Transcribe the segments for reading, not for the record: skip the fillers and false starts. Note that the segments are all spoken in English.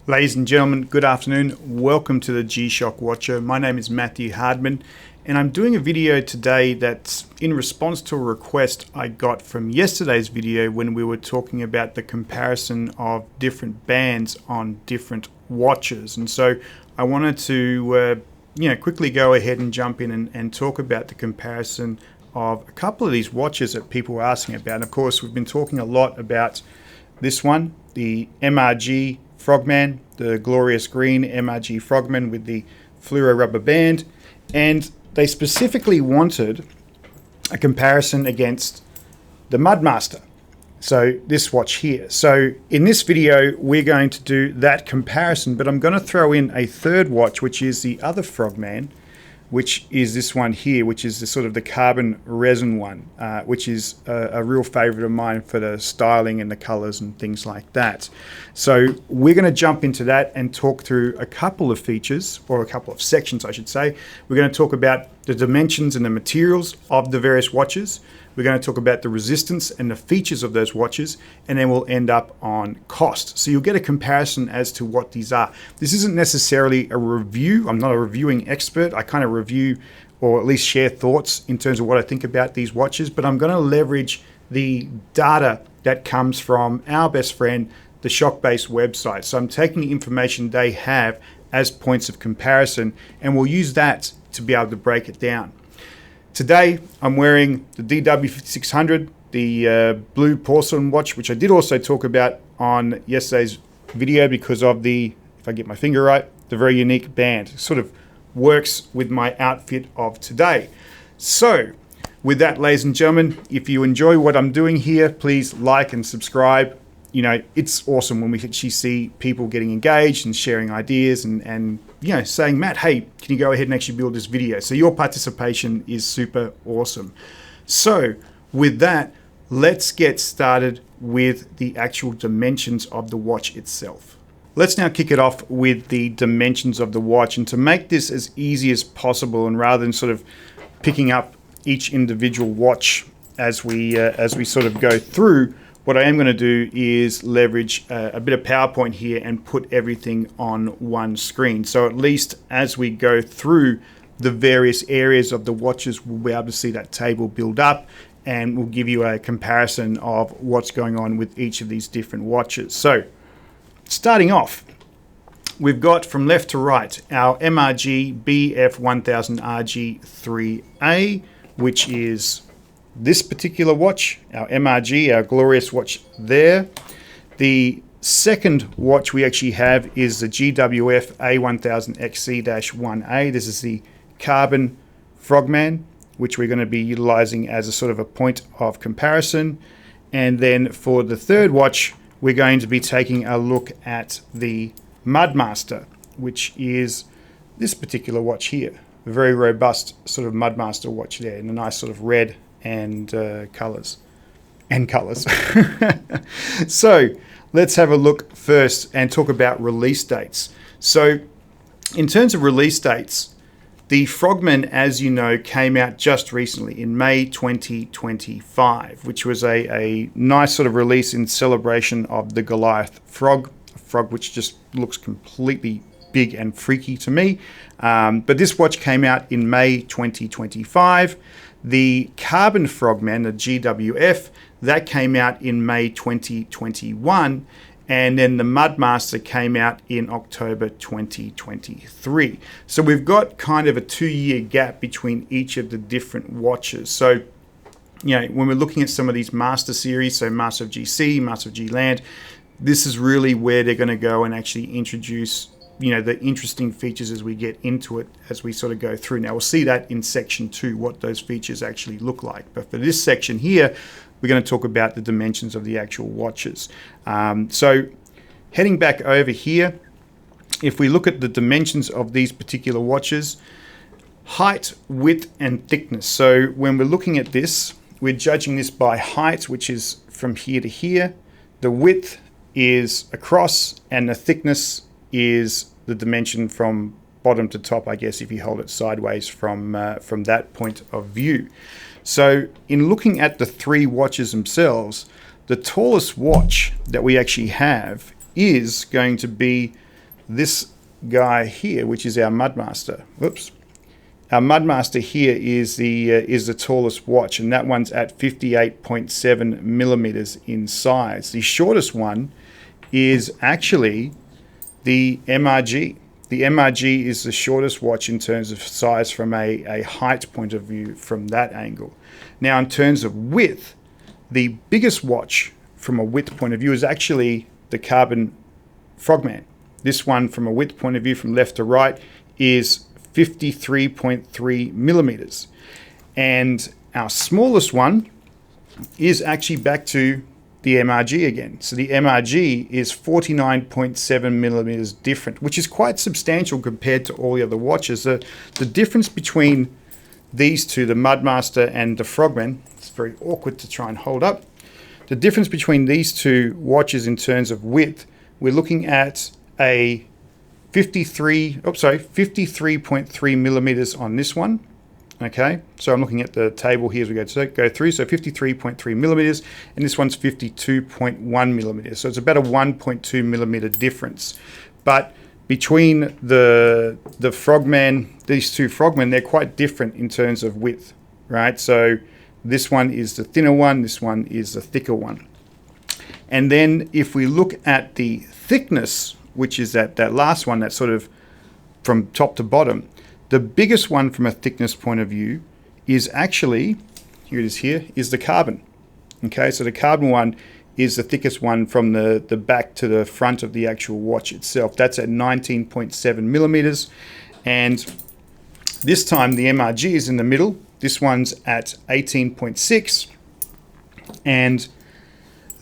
Ladies and gentlemen, good afternoon. Welcome to the G-Shock Watcher. My name is Matthew Hardman, and I'm doing a video today that's in response to a request I got from yesterday's video when we were talking about the comparison of different bands on different watches. And so I wanted to quickly go ahead and jump in and talk about the comparison of a couple of these watches that people were asking about. And of course, we've been talking a lot about this one, the MRG Frogman, the glorious green MRG Frogman with the fluoro rubber band, and they specifically wanted a comparison against the Mudmaster. So this watch here. So in this video, we're going to do that comparison, but I'm going to throw in a third watch, which is the other Frogman, which is this one here, which is the sort of the carbon resin one, which is a real favorite of mine for the styling and the colors and things like that. So we're going to jump into that and talk through a couple of features, or a couple of sections, I should say. We're going to talk about the dimensions and the materials of the various watches. We're going to talk about the resistance and the features of those watches, and then we'll end up on cost. So you'll get a comparison as to what these are. This isn't necessarily a review. I'm not a reviewing expert. I kind of review, or at least share thoughts in terms of what I think about these watches, but I'm going to leverage the data that comes from our best friend, the Shockbase website. So I'm taking the information they have as points of comparison, and we'll use that to be able to break it down. Today, I'm wearing the DW5600, the blue porcelain watch, which I did also talk about on yesterday's video because of the, if I get my finger right, the very unique band. It sort of works with my outfit of today. So, with that, ladies and gentlemen, if you enjoy what I'm doing here, please like and subscribe. You know, it's awesome when we actually see people getting engaged and sharing ideas and saying, Matt, hey, can you go ahead and actually build this video? So your participation is super awesome. So with that, let's get started with the actual dimensions of the watch itself. Let's now kick it off with the dimensions of the watch. And to make this as easy as possible, and rather than sort of picking up each individual watch as we sort of go through, what I am going to do is leverage a bit of PowerPoint here and put everything on one screen. So at least as we go through the various areas of the watches, we'll be able to see that table build up, and we'll give you a comparison of what's going on with each of these different watches. So starting off, we've got from left to right our MRG BF1000RG3A, which is this particular watch, our MRG, our glorious watch there. The second watch we actually have is the GWF A1000XC-1A. This is the carbon Frogman, which we're going to be utilizing as a sort of a point of comparison. And then for the third watch, we're going to be taking a look at the Mudmaster, which is this particular watch here. A very robust sort of Mudmaster watch there in a nice sort of red and colors. So let's have a look first and talk about release dates. So in terms of release dates, the Frogman, as you know, came out just recently in May 2025, which was a nice sort of release in celebration of the Goliath frog, a frog which just looks completely big and freaky to me. But this watch came out in May 2025. The carbon Frogman, the GWF, that came out in May 2021, and then the Mudmaster came out in October 2023. So we've got kind of a 2-year gap between each of the different watches. So, when we're looking at some of these Master series, so Master of GC, Master of G-Land, this is really where they're going to go and actually introduce the interesting features as we get into it, as we sort of go through. Now, we'll see that in section 2, what those features actually look like. But for this section here, we're going to talk about the dimensions of the actual watches. So heading back over here, if we look at the dimensions of these particular watches, height, width, and thickness. So when we're looking at this, we're judging this by height, which is from here to here. The width is across, and the thickness is the dimension from bottom to top, I guess, if you hold it sideways from that point of view. So in looking at the three watches themselves, the tallest watch that we actually have is going to be this guy here, which is our Mudmaster. Whoops. Our Mudmaster here is the tallest watch, and that one's at 58.7 millimeters in size. The shortest one is actually the MRG. The MRG is the shortest watch in terms of size from a height point of view from that angle. Now, in terms of width, the biggest watch from a width point of view is actually the Carbon Frogman. This one, from a width point of view from left to right, is 53.3 millimeters. And our smallest one is actually back to the MRG again. So the MRG is 49.7 millimeters different, which is quite substantial compared to all the other watches. The difference between these two, the Mudmaster and the Frogman, it's very awkward to try and hold up. The difference between these two watches in terms of width, we're looking at a 53.3 millimeters on this one. Okay, so I'm looking at the table here as we go through. So 53.3 millimeters, and this one's 52.1 millimeters. So it's about a 1.2 millimeter difference. But between the Frogman, these two Frogmen, they're quite different in terms of width, right? So this one is the thinner one, this one is the thicker one. And then if we look at the thickness, which is that last one, that sort of from top to bottom, the biggest one from a thickness point of view is actually, here it is here, is the Carbon. Okay, so the Carbon one is the thickest one from the back to the front of the actual watch itself. That's at 19.7 millimeters. And this time the MRG is in the middle. This one's at 18.6. And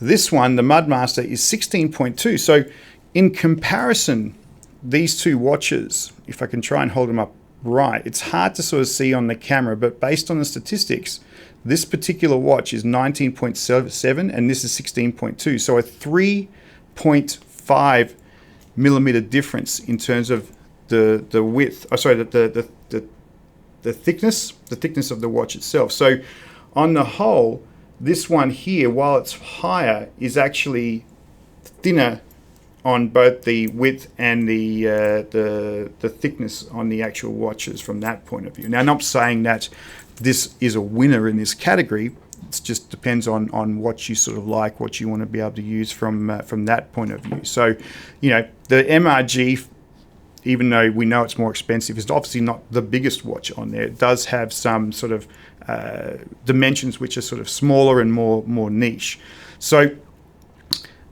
this one, the Mudmaster, is 16.2. So in comparison, these two watches, if I can try and hold them up right, it's hard to sort of see on the camera, but based on the statistics, this particular watch is 19.7 and this is 16.2. So a 3.5 millimeter difference in terms of the width, the thickness of the watch itself. So on the whole, this one here, while it's higher, is actually thinner on both the width and the thickness on the actual watches from that point of view. Now, I'm not saying that this is a winner in this category. It just depends on what you sort of like, what you want to be able to use from that point of view. So, you know, the MRG, even though we know it's more expensive, is obviously not the biggest watch on there. It does have some sort of dimensions which are sort of smaller and more niche. So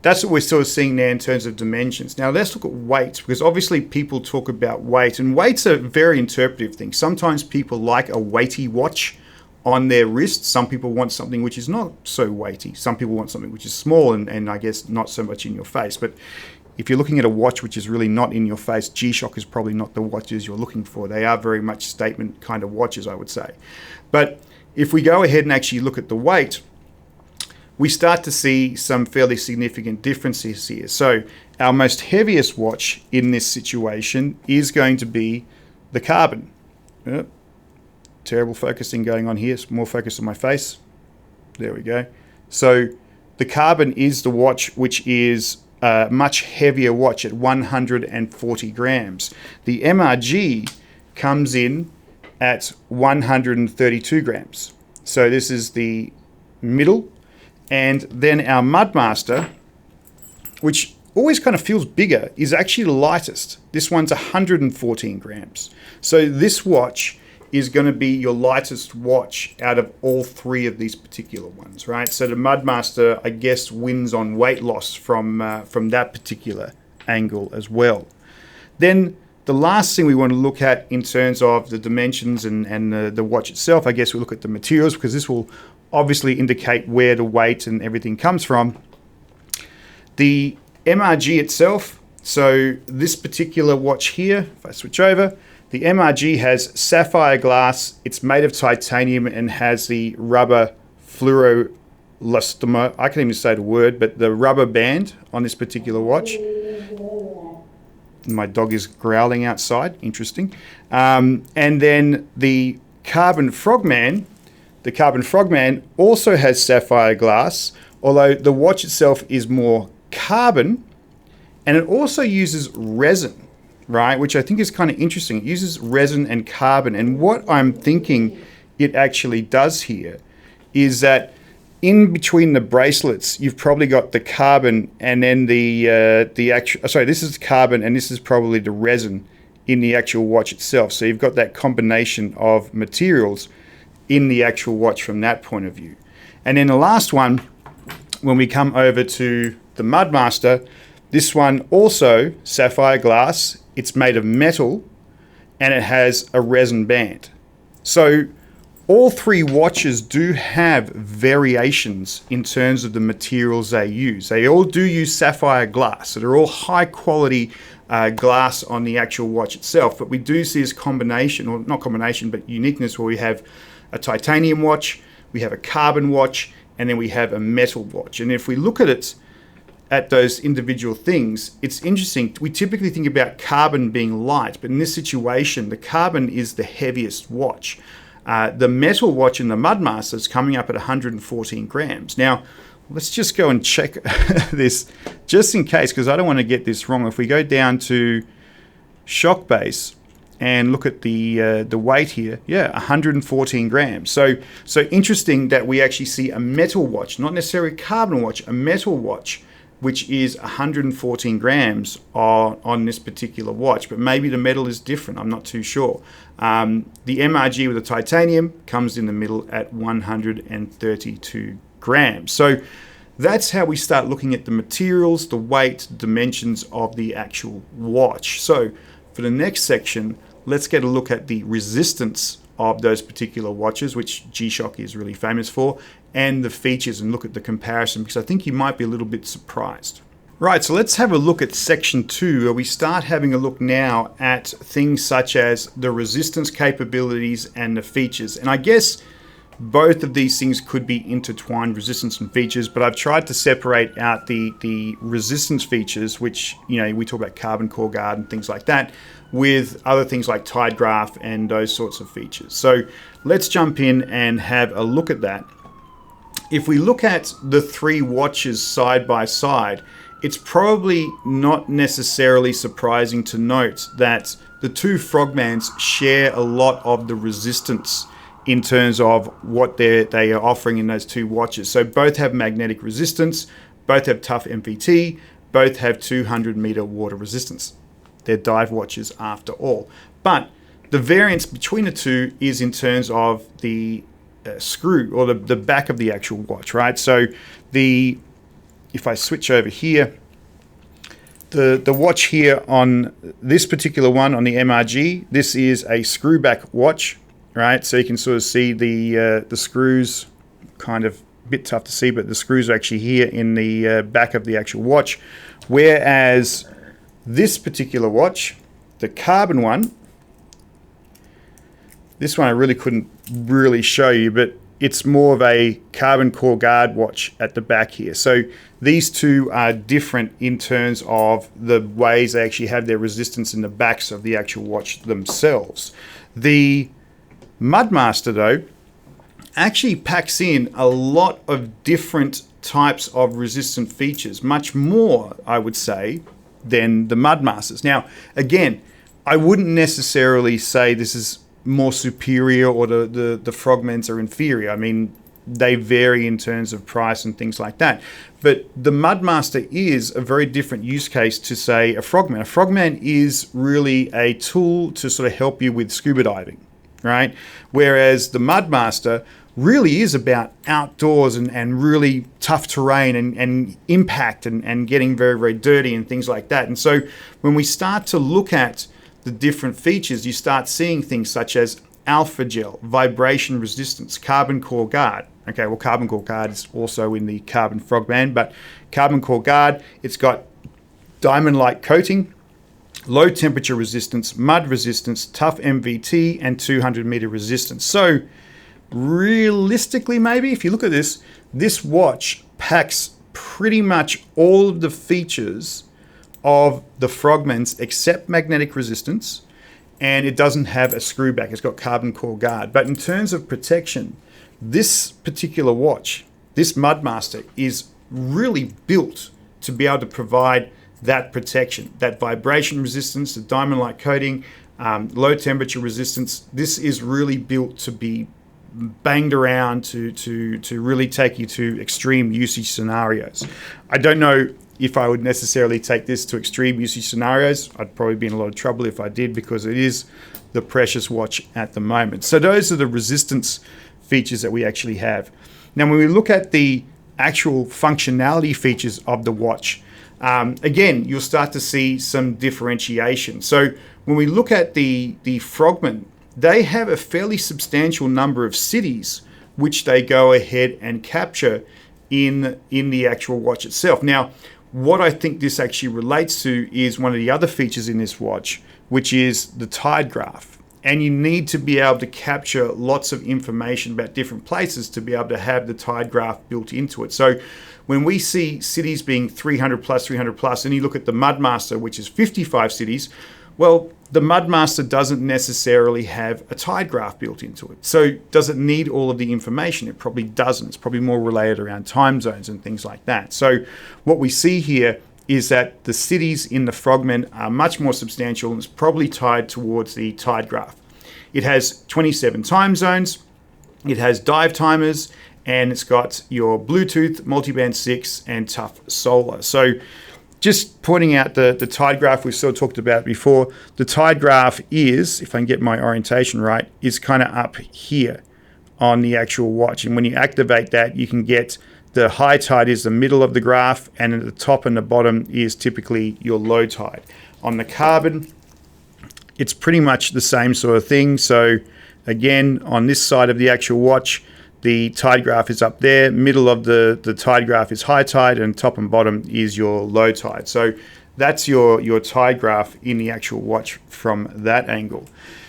that's what we're sort of seeing there in terms of dimensions. Now let's look at weight, because obviously people talk about weight, and weight's a very interpretive thing. Sometimes people like a weighty watch on their wrist. Some people want something which is not so weighty. Some people want something which is small and I guess not so much in your face. But if you're looking at a watch which is really not in your face, G-Shock is probably not the watches you're looking for. They are very much statement kind of watches, I would say. But if we go ahead and actually look at the weight, we start to see some fairly significant differences here. So our most heaviest watch in this situation is going to be the Carbon. Terrible focusing going on here. It's more focus on my face. There we go. So the Carbon is the watch which is a much heavier watch at 140 grams. The MRG comes in at 132 grams. So this is the middle. And then our Mudmaster, which always kind of feels bigger, is actually the lightest. This one's 114 grams. So this watch is going to be your lightest watch out of all three of these particular ones, right? So the Mudmaster, I guess, wins on weight loss from that particular angle as well. Then the last thing we want to look at in terms of the dimensions and the watch itself, I guess we look at the materials, because this will obviously indicate where the weight and everything comes from. The MRG itself, so this particular watch here, if I switch over, the MRG has sapphire glass, it's made of titanium and has the rubber fluoroelastomer, I can't even say the word, but the rubber band on this particular watch. My dog is growling outside, interesting. And then the Carbon Frogman, the Carbon Frogman also has sapphire glass, although the watch itself is more carbon, and it also uses resin. right? Which I think is kind of interesting. It uses resin and carbon. And what I'm thinking it actually does here is that in between the bracelets, you've probably got the carbon and then the actual, sorry, this is carbon and this is probably the resin in the actual watch itself. So you've got that combination of materials in the actual watch from that point of view. And then the last one, when we come over to the Mudmaster, this one also sapphire glass, it's made of metal and it has a resin band. So all three watches do have variations in terms of the materials they use. They all do use sapphire glass, so they're all high quality glass on the actual watch itself. But we do see this combination, or not combination, but uniqueness where we have a titanium watch, we have a carbon watch, and then we have a metal watch. And if we look at it, at those individual things, it's interesting. We typically think about carbon being light, but in this situation, the carbon is the heaviest watch. The metal watch in the Mudmaster is coming up at 114 grams. Now, let's just go and check this just in case, because I don't want to get this wrong. If we go down to shock base and look at the weight here, yeah, 114 grams. So interesting that we actually see a metal watch, not necessarily a carbon watch, a metal watch, which is 114 grams on this particular watch. But maybe the metal is different, I'm not too sure. The MRG with the titanium comes in the middle at 132 grams. So that's how we start looking at the materials, the weight, dimensions of the actual watch. So for the next section, let's get a look at the resistance of those particular watches, which G-Shock is really famous for, and the features, and look at the comparison, because I think you might be a little bit surprised. Right, so let's have a look at section 2, where we start having a look now at things such as the resistance capabilities and the features. And I guess both of these things could be intertwined, resistance and features, but I've tried to separate out the resistance features, which, you know, we talk about carbon core guard and things like that, with other things like tide graph and those sorts of features. So let's jump in and have a look at that. If we look at the three watches side by side, it's probably not necessarily surprising to note that the two Frogmans share a lot of the resistance in terms of what they are offering in those two watches. So both have magnetic resistance, both have tough MVT, both have 200 meter water resistance. They're dive watches after all. But the variance between the two is in terms of the screw, or the back of the actual watch, right? So if I switch over here, the watch here on this particular one on the MRG, this is a screw back watch, right? So you can sort of see the screws, kind of a bit tough to see, but the screws are actually here in the back of the actual watch. Whereas this particular watch, the carbon one, this one I really couldn't really show you, but it's more of a carbon core guard watch at the back here. So these two are different in terms of the ways they actually have their resistance in the backs of the actual watch themselves. The Mudmaster, though, actually packs in a lot of different types of resistant features, much more, I would say, than the Mudmasters. Now, again, I wouldn't necessarily say this is more superior or the Frogmans are inferior. I mean, they vary in terms of price and things like that. But the Mudmaster is a very different use case to, say, a Frogman. A Frogman is really a tool to sort of help you with scuba diving, right? Whereas the Mudmaster really is about outdoors and really tough terrain and impact and getting very, very dirty and things like that. And so when we start to look at the different features, you start seeing things such as alpha gel, vibration resistance, carbon core guard. Okay, well, carbon core guard is also in the carbon Frogman, but carbon core guard, it's got diamond-like coating, low temperature resistance, mud resistance, tough MVT, and 200 meter resistance. So realistically, maybe if you look at this watch packs pretty much all of the features of the Frogmans except magnetic resistance, and it doesn't have a screw back. It's got carbon core guard. But in terms of protection, this particular watch, this Mudmaster, is really built to be able to provide that protection, that vibration resistance, the diamond-like coating, low temperature resistance. This is really built to be banged around to really take you to extreme usage scenarios. I don't know if I would necessarily take this to extreme usage scenarios. I'd probably be in a lot of trouble if I did, because it is the precious watch at the moment. So those are the resistance features that we actually have. Now, when we look at the actual functionality features of the watch, again, you'll start to see some differentiation. So when we look at the Frogman, they have a fairly substantial number of cities which they go ahead and capture in the actual watch itself. Now, what I think this actually relates to is one of the other features in this watch, which is the tide graph. And you need to be able to capture lots of information about different places to be able to have the tide graph built into it. So when we see cities being 300 plus, and you look at the Mudmaster, which is 55 cities, well, the Mudmaster doesn't necessarily have a tide graph built into it. So does it need all of the information? It probably doesn't. It's probably more related around time zones and things like that. So what we see here is that the cities in the Frogman are much more substantial, and it's probably tied towards the tide graph. It has 27 time zones, it has dive timers, and it's got your Bluetooth, multiband 6, and tough solar. So just pointing out the tide graph we've sort of talked about before. The tide graph is, if I can get my orientation right, is kind of up here on the actual watch. And when you activate that, you can get the high tide is the middle of the graph, and at the top and the bottom is typically your low tide. On the Carbon, it's pretty much the same sort of thing. So again, on this side of the actual watch, the tide graph is up there, middle of the tide graph is high tide, and top and bottom is your low tide. So that's your tide graph in the actual watch from that angle.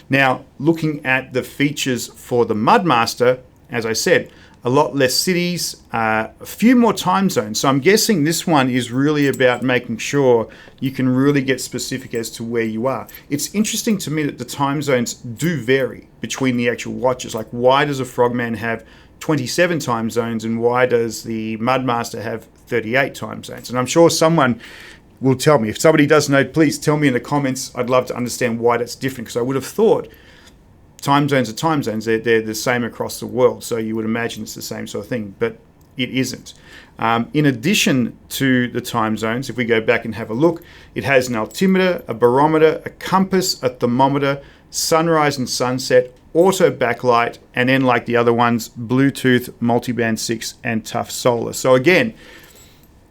Now, looking at the features for the Mudmaster, as I said, a lot less cities, a few more time zones. So I'm guessing this one is really about making sure you can really get specific as to where you are. It's interesting to me that the time zones do vary between the actual watches. Like, why does a Frogman have 27 time zones, and why does the Mudmaster have 38 time zones? And I'm sure someone will tell me. If somebody does know, please tell me in the comments. I'd love to understand why that's different, because I would have thought time zones are time zones. They're the same across the world. So you would imagine it's the same sort of thing, but it isn't. In addition to the time zones, if we go back and have a look, it has an altimeter, a barometer, a compass, a thermometer, sunrise and sunset, auto backlight, and then, like the other ones, Bluetooth, multiband 6, and tough solar. So again,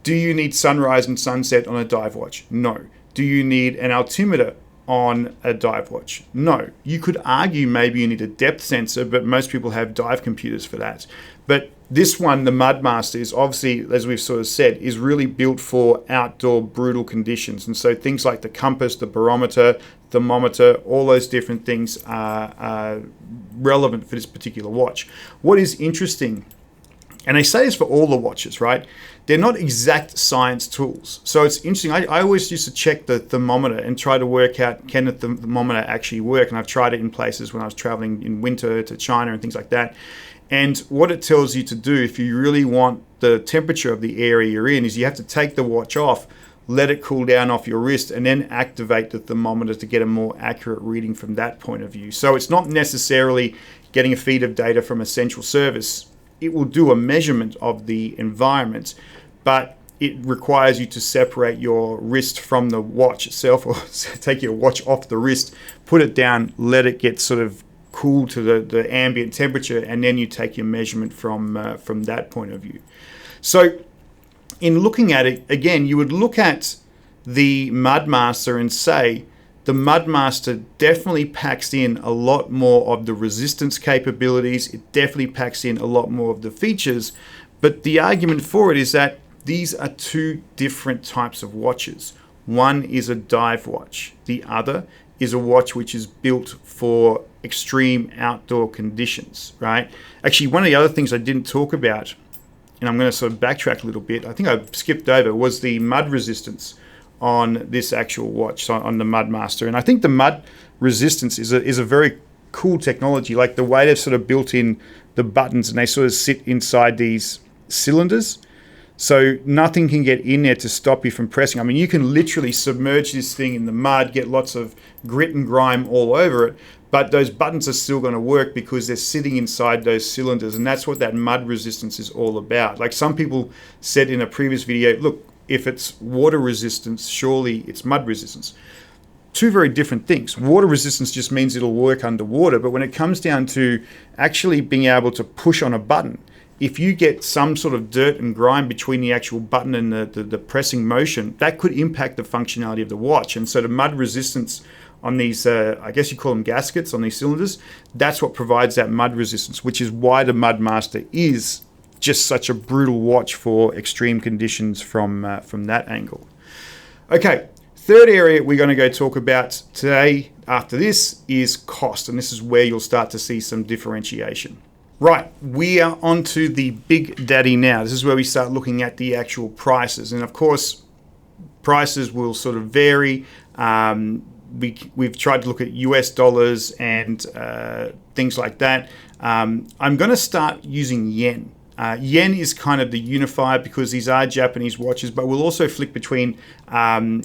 do you need sunrise and sunset on a dive watch? No. Do you need an altimeter on a dive watch? No. You could argue maybe you need a depth sensor, but most people have dive computers for that. But this one, the Mudmaster, is obviously, as we've sort of said, is really built for outdoor brutal conditions. And so things like the compass, the barometer, thermometer, all those different things are relevant for this particular watch. What is interesting, and they say this for all the watches, right? They're not exact science tools. So it's interesting. I always used to check the thermometer and try to work out, can the thermometer actually work? And I've tried it in places when I was traveling in winter to China and things like that. And what it tells you to do, if you really want the temperature of the area you're in, is you have to take the watch off, let it cool down off your wrist, and then activate the thermometer to get a more accurate reading from that point of view. So it's not necessarily getting a feed of data from a central service. It will do a measurement of the environment, but it requires you to separate your wrist from the watch itself, or take your watch off the wrist, put it down, let it get sort of cool to the ambient temperature, and then you take your measurement from that point of view. So in looking at it, again, you would look at the Mudmaster and say, the Mudmaster definitely packs in a lot more of the resistance capabilities. It definitely packs in a lot more of the features. But the argument for it is that these are two different types of watches. One is a dive watch. The other is a watch which is built for extreme outdoor conditions, right? Actually, one of the other things I didn't talk about, and I'm going to sort of backtrack a little bit, I think I skipped over, was the mud resistance on this actual watch, so on the Mudmaster. And I think the mud resistance is a very cool technology, like the way they've sort of built in the buttons, and they sort of sit inside these cylinders. So nothing can get in there to stop you from pressing. I mean, you can literally submerge this thing in the mud, get lots of grit and grime all over it, but those buttons are still going to work because they're sitting inside those cylinders, and that's what that mud resistance is all about. Like some people said in a previous video, look, if it's water resistance, surely it's mud resistance. Two very different things. Water resistance just means it'll work underwater, but when it comes down to actually being able to push on a button, if you get some sort of dirt and grime between the actual button and the pressing motion, that could impact the functionality of the watch. And so the mud resistance on these, I guess you call them gaskets on these cylinders, that's what provides that mud resistance, which is why the Mudmaster is just such a brutal watch for extreme conditions from that angle. Okay, third area we're going to go talk about today after this is cost, and this is where you'll start to see some differentiation. Right, we are on to the big daddy now. This is where we start looking at the actual prices. And of course, prices will sort of vary. We've tried to look at US dollars and things like that. I'm going to start using yen. Yen is kind of the unifier because these are Japanese watches, but we'll also flick between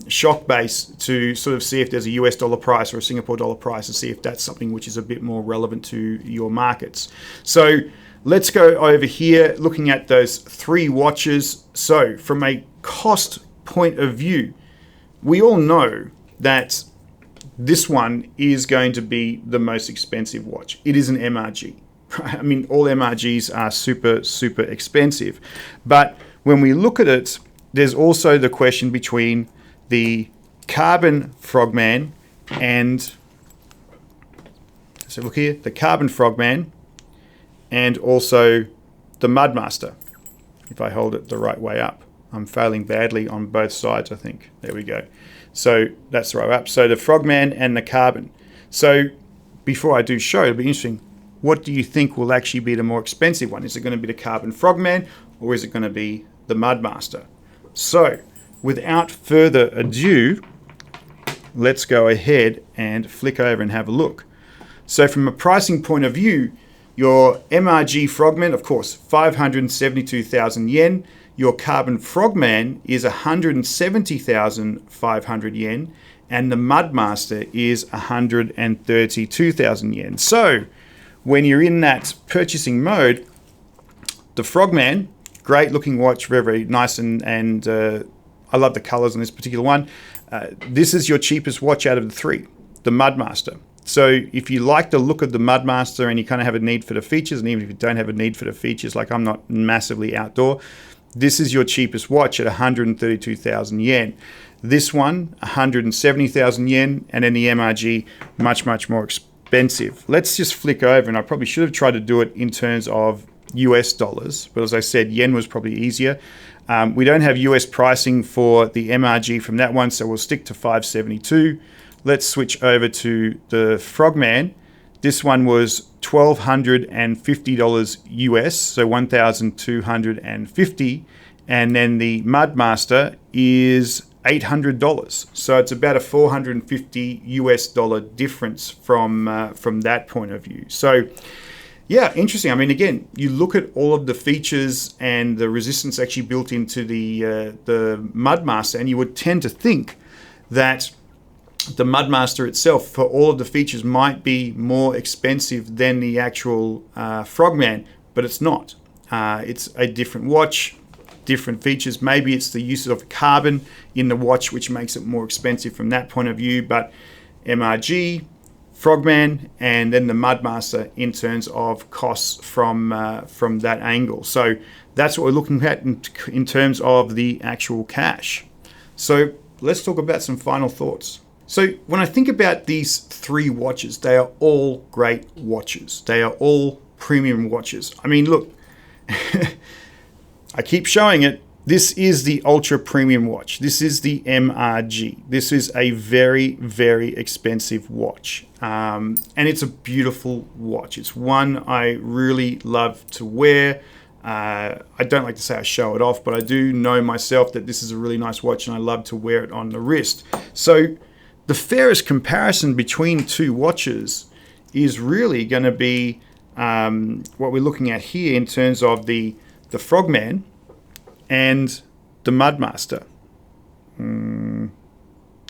shock base to sort of see if there's a US dollar price or a Singapore dollar price and see if that's something which is a bit more relevant to your markets. So let's go over here looking at those three watches. So from a cost point of view, we all know that this one is going to be the most expensive watch. It is an MRG. I mean, all MRGs are super, super expensive. But when we look at it, there's also the question between the carbon Frogman and, so look here, the carbon Frogman and also the Mudmaster. If I hold it the right way up. I'm failing badly on both sides, I think. There we go. So that's the right way up. So the Frogman and the carbon. So before I do show, it'll be interesting. What do you think will actually be the more expensive one? Is it going to be the carbon Frogman or is it going to be the Mudmaster? So without further ado, let's go ahead and flick over and have a look. So from a pricing point of view, your MRG Frogman, of course, 572,000 yen. Your carbon Frogman is 170,500 yen. And the Mudmaster is 132,000 yen. So when you're in that purchasing mode, the Frogman, great looking watch, very, very nice, and I love the colors on this particular one. This is your cheapest watch out of the three, the Mudmaster. So if you like the look of the Mudmaster and you kind of have a need for the features, and even if you don't have a need for the features, like I'm not massively outdoor, this is your cheapest watch at 132,000 yen. This one, 170,000 yen, and then the MRG, much, much more expensive. Let's just flick over, and I probably should have tried to do it in terms of US dollars, but as I said, yen was probably easier. We don't have US pricing for the MRG from that one, so we'll stick to 572. Let's switch over to the Frogman. This one was $1,250 US, so 1,250, and then the Mudmaster is $800. So it's about a $450 US difference from that point of view. So yeah, interesting. I mean, again, you look at all of the features and the resistance actually built into the Mudmaster, and you would tend to think that the Mudmaster itself, for all of the features, might be more expensive than the actual Frogman, but it's not. It's a different watch, different features. Maybe it's the use of carbon in the watch which makes it more expensive from that point of view, but MRG, Frogman, and then the Mudmaster in terms of costs from that angle. So that's what we're looking at in terms of the actual cash. So let's talk about some final thoughts. So when I think about these three watches, they are all great watches. They are all premium watches. I mean, look, I keep showing it. This is the ultra premium watch. This is the MRG. This is a very, very expensive watch. And it's a beautiful watch. It's one I really love to wear. I don't like to say I show it off, but I do know myself that this is a really nice watch and I love to wear it on the wrist. So the fairest comparison between two watches is really going to be what we're looking at here in terms of the Frogman and the Mudmaster.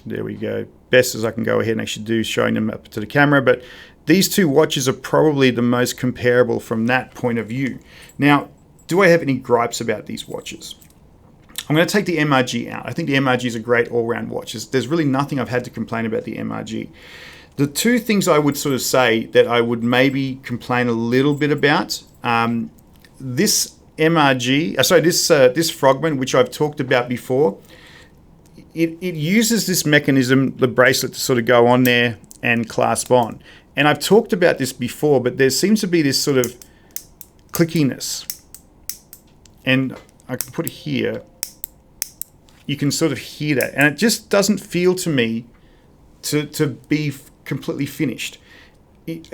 There we go. Best as I can go ahead and actually do, showing them up to the camera. But these two watches are probably the most comparable from that point of view. Now, do I have any gripes about these watches? I'm going to take the MRG out. I think the MRG is a great all-round watch. There's really nothing I've had to complain about the MRG. The two things I would sort of say that I would maybe complain a little bit about, this MRG, this Frogman, which I've talked about before, it uses this mechanism, the bracelet, to sort of go on there and clasp on. And I've talked about this before, but there seems to be this sort of clickiness. And I can put it here. You can sort of hear that. And it just doesn't feel to me to be completely finished.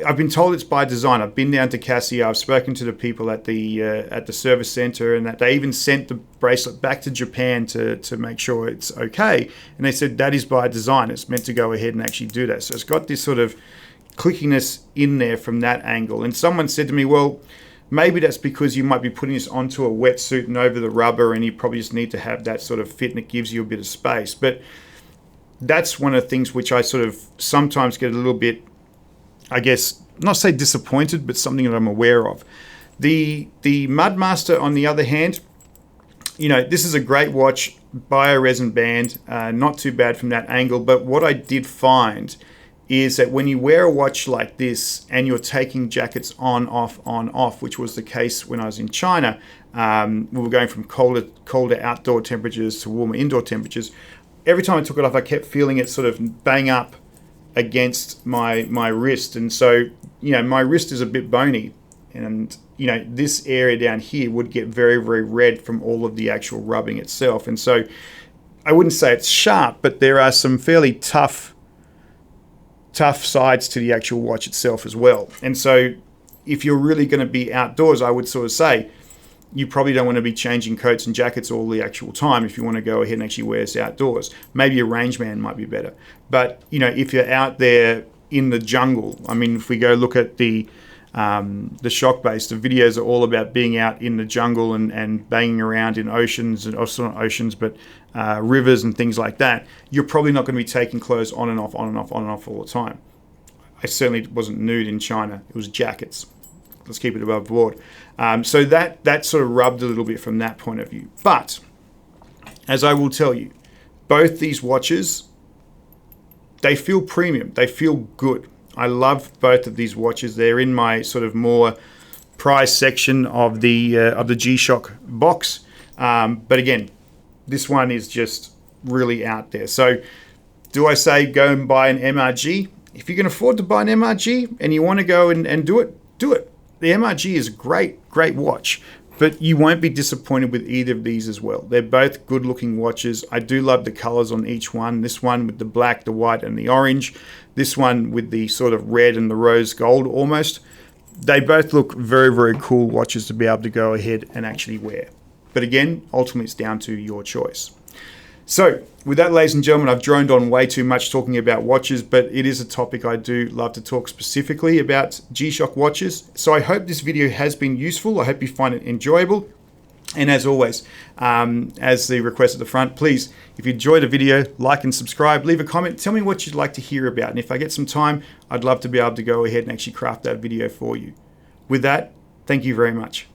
I've been told it's by design. I've been down to Casio. I've spoken to the people at the service center, and that they even sent the bracelet back to Japan to make sure it's okay. And they said that is by design. It's meant to go ahead and actually do that. So it's got this sort of clickiness in there from that angle. And someone said to me, well, maybe that's because you might be putting this onto a wetsuit and over the rubber, and you probably just need to have that sort of fit, and it gives you a bit of space. But that's one of the things which I sort of sometimes get a little bit, I guess, not say disappointed, but something that I'm aware of. The Mudmaster, on the other hand, you know, this is a great watch, bio-resin band, not too bad from that angle. But what I did find is that when you wear a watch like this and you're taking jackets on, off, which was the case when I was in China, we were going from colder outdoor temperatures to warmer indoor temperatures. Every time I took it off, I kept feeling it sort of bang up against my wrist. And so, you know, my wrist is a bit bony, and, you know, this area down here would get very, very red from all of the actual rubbing itself. And so I wouldn't say it's sharp, but there are some fairly tough sides to the actual watch itself as well. And so if you're really going to be outdoors, I would sort of say you probably don't want to be changing coats and jackets all the actual time if you want to go ahead and actually wear this outdoors. Maybe a range band might be better. But, you know, if you're out there in the jungle, I mean, if we go look at the Shock Base, the videos are all about being out in the jungle and banging around in oceans, and also not oceans, but rivers and things like that. You're probably not going to be taking clothes on and off all the time. I certainly wasn't nude in China. It was jackets. Let's keep it above board. So that sort of rubbed a little bit from that point of view. But as I will tell you, both these watches, they feel premium. They feel good. I love both of these watches. They're in my sort of more prize section of the G-Shock box. But again, this one is just really out there. So do I say go and buy an MRG? If you can afford to buy an MRG and you want to go and do it, do it. The MRG is a great watch, but you won't be disappointed with either of these as well. They're both good looking watches. I do love the colors on each one. This one with the black, the white, and the orange. This one with the sort of red and the rose gold almost. They both look very, very cool watches to be able to go ahead and actually wear. But again, ultimately it's down to your choice. So with that, ladies and gentlemen, I've droned on way too much talking about watches, but it is a topic I do love to talk specifically about G-Shock watches. So I hope this video has been useful. I hope you find it enjoyable. And as always, as the request at the front, please, if you enjoyed the video, like and subscribe, leave a comment, tell me what you'd like to hear about. And if I get some time, I'd love to be able to go ahead and actually craft that video for you. With that, thank you very much.